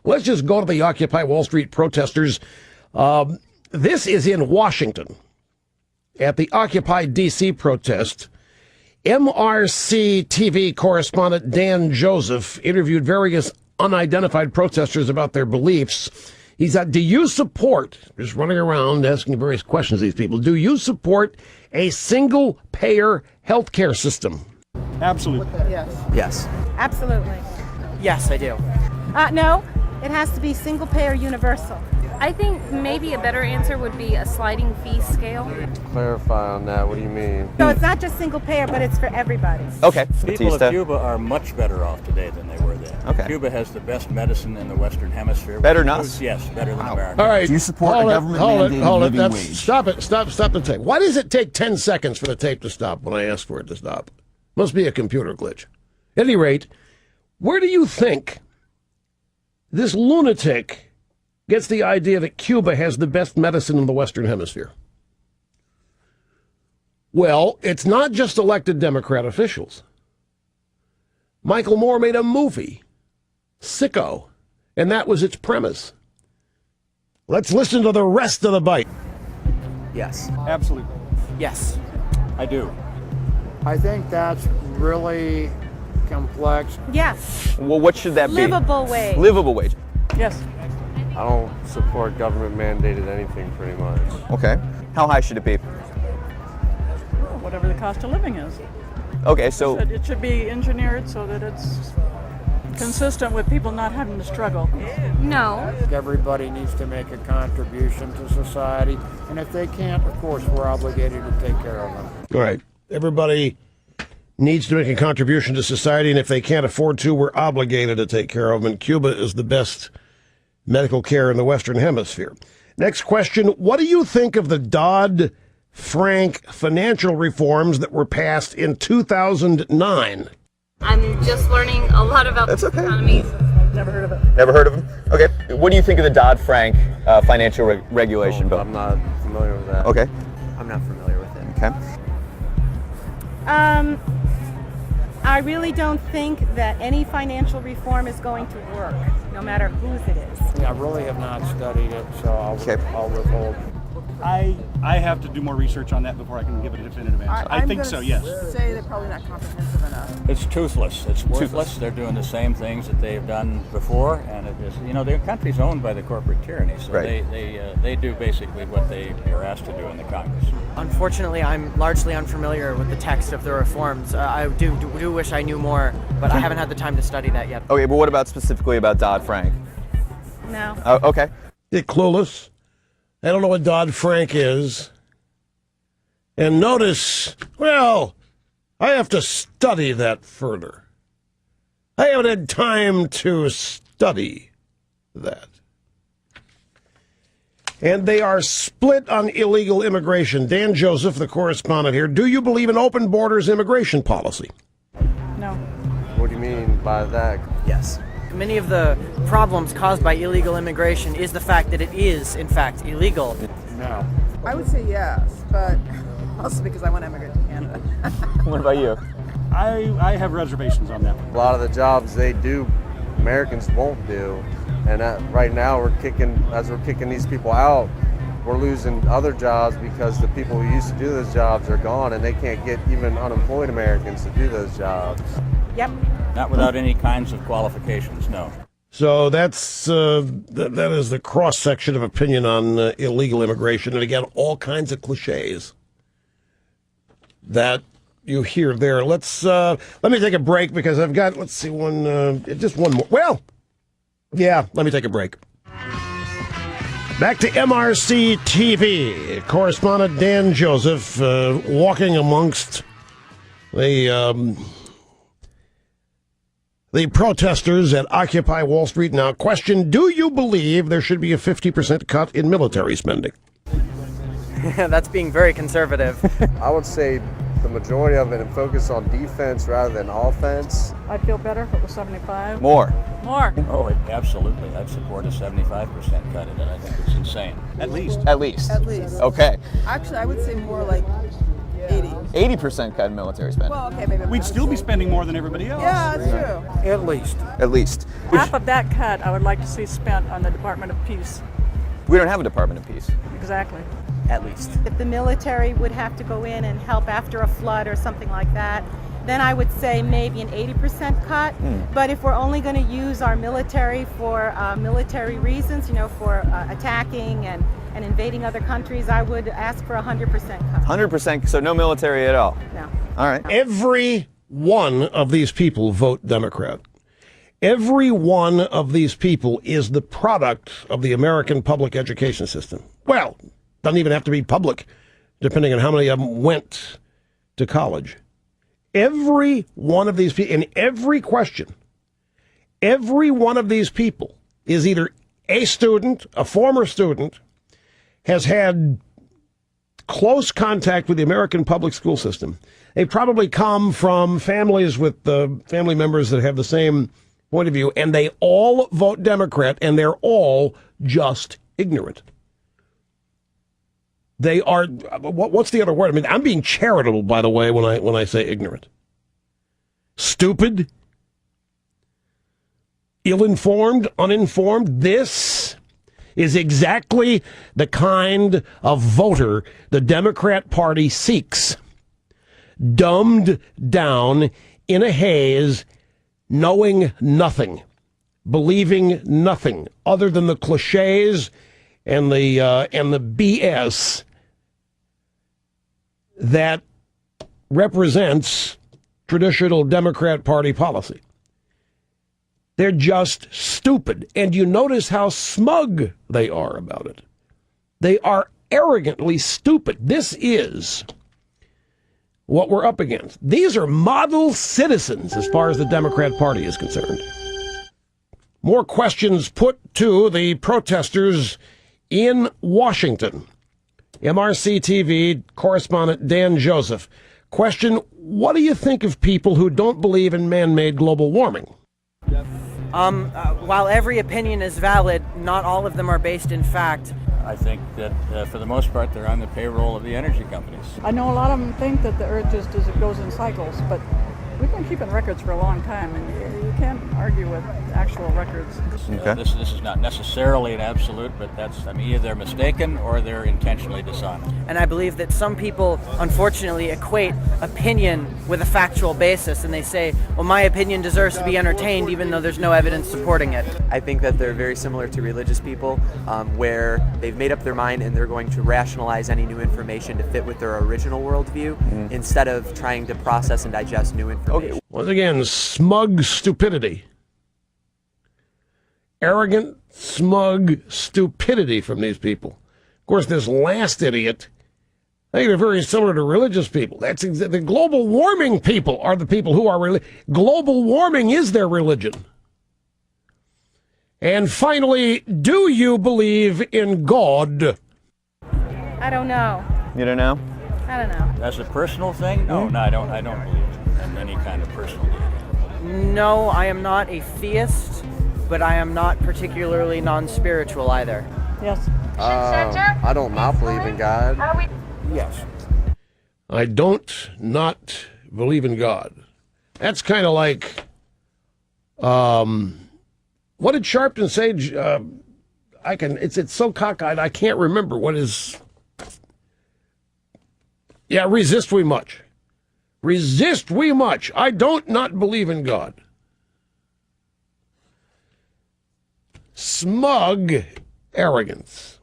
Let's just go to the Occupy Wall Street protesters. This is in Washington. At the Occupy D.C. protest, MRCTV correspondent Dan Joseph interviewed various unidentified protesters about their beliefs. He said, do you support, just running around asking various questions to these people, do you support a single-payer health care system? Absolutely. Yes. Yes. Absolutely. Yes, I do. No, it has to be single payer universal. I think maybe a better answer would be a sliding fee scale. Clarify on that. What do you mean? So it's not just single payer, but it's for everybody. Okay. People of Cuba are much better off today than they were then. Okay. Cuba has the best medicine in the Western Hemisphere. Better than us? Yes, better than America. All right. Do you support a government-mandated living wage? Stop it. Stop the tape. Why does it take 10 seconds for the tape to stop when I ask for it to stop? Must be a computer glitch. At any rate, where do you think this lunatic gets the idea that Cuba has the best medicine in the Western Hemisphere? Well, it's not just elected Democrat officials. Michael Moore made a movie, Sicko, and that was its premise. Let's listen to the rest of the bite. Yes. Absolutely. Yes. I do. I think that's really complex. Yes. Well, what should that be? Livable wage. Livable wage. Yes. I don't support government mandated anything pretty much. Okay. How high should it be? Whatever the cost of living is. Okay, so It should be engineered so that it's consistent with people not having to struggle. No. Everybody needs to make a contribution to society, and if they can't, of course, we're obligated to take care of them. All right. Everybody needs to make a contribution to society, and if they can't afford to, we're obligated to take care of them. And Cuba is the best medical care in the Western Hemisphere. Next question. What do you think of the Dodd-Frank financial reforms that were passed in 2009? I'm just learning a lot about That's the okay. economy. Never heard of it. never heard of them? Okay. What do you think of the Dodd-Frank financial regulation bill? I'm not familiar with that. Okay. I'm not familiar with it. Okay. I really don't think that any financial reform is going to work, no matter whose it is. I really have not studied it, so I'll withhold. I have to do more research on that before I can give it a definitive answer. I think so, yes. Say they're probably not comprehensive enough. It's toothless. It's worthless. They're doing the same things that they've done before, and it is, their country's owned by the corporate tyranny, so Right. they do basically what they are asked to do in the Congress. Unfortunately, I'm largely unfamiliar with the text of the reforms. I do wish I knew more, but I haven't had the time to study that yet. Okay, but what about specifically about Dodd-Frank? No. Okay. You're clueless. I don't know what Dodd-Frank is. And notice, well, I have to study that further. I haven't had time to study that. And they are split on illegal immigration. Dan Joseph, the correspondent here, do you believe in open borders immigration policy? No. What do you mean by that? Yes. Many of the problems caused by illegal immigration is the fact that it is, in fact, illegal. No. I would say yes, but also because I want to immigrate to Canada. What about you? I have reservations on that. A lot of the jobs they do, Americans won't do. And right now as we're kicking these people out, we're losing other jobs because the people who used to do those jobs are gone and they can't get even unemployed Americans to do those jobs. Yep. Not without any kinds of qualifications, no. So that's that is the cross-section of opinion on illegal immigration. And again, all kinds of cliches that you hear there. Let me take a break because I've got, just one more. Well, yeah, let me take a break. Back to MRCTV. Correspondent Dan Joseph walking amongst the protesters at Occupy Wall Street now. Question, do you believe there should be a 50% cut in military spending? That's being very conservative. I would say the majority of it and focus on defense rather than offense. I'd feel better if it was 75. More. More. Oh, absolutely. I'd support a 75% cut in it. I think it's insane. At least. At least. At least. Okay. Actually, I would say more like 80. 80% cut in military spending. Well, okay, maybe. We'd still be spending more than everybody else. Yeah, that's true. At least. At least. Half of that cut I would like to see spent on the Department of Peace. We don't have a Department of Peace. Exactly. At least. If the military would have to go in and help after a flood or something like that, then I would say maybe an 80% cut. But if we're only going to use our military for military reasons, you know, for attacking and invading other countries, I would ask for a 100% cut. 100%, so no military at all. No. All right. Every one of these people vote Democrat. Every one of these people is the product of the American public education system. Well, doesn't even have to be public, depending on how many of them went to college. Every one of these people, in every question, every one of these people is either a student, a former student, has had close contact with the American public school system. They probably come from families with family members that have the same point of view, and they all vote Democrat, and they're all just ignorant. They are, what's the other word? I mean, I'm being charitable, by the way, when I say ignorant. Stupid, ill-informed, uninformed. This is exactly the kind of voter the Democrat Party seeks. Dumbed down in a haze, knowing nothing, believing nothing other than the cliches and the BS that represents traditional Democrat Party policy. They're just stupid. And you notice how smug they are about it. They are arrogantly stupid. This is what we're up against. These are model citizens as far as the Democrat Party is concerned. More questions put to the protesters in Washington. MRCTV correspondent Dan Joseph. Question, what do you think of people who don't believe in man-made global warming? While every opinion is valid, not all of them are based in fact. I think that for the most part they're on the payroll of the energy companies. I know a lot of them think that the Earth just goes in cycles, but we've been keeping records for a long time, and you can't argue with actual records. Okay. This is not necessarily an absolute, but either they're mistaken or they're intentionally dishonest. And I believe that some people, unfortunately, equate opinion with a factual basis, and they say, well, my opinion deserves to be entertained even though there's no evidence supporting it. I think that they're very similar to religious people, where they've made up their mind and they're going to rationalize any new information to fit with their original worldview instead of trying to process and digest new information. Okay. Once again, smug stupidity. Arrogant, smug stupidity from these people. Of course, this last idiot, I think they're very similar to religious people. That's the global warming people are the people who are global warming is their religion. And finally, do you believe in God? I don't know. You don't know? I don't know. That's a personal thing? No, I don't believe in any kind of personal deity. No, I am not a theist, but I am not particularly non-spiritual either. Yes. I don't not believe in God. Yes. I don't not believe in God. That's kind of like, what did Sharpton say? It's so cockeyed I can't remember what his. Yeah, resist we much. Resist we much. I don't not believe in God. Smug arrogance.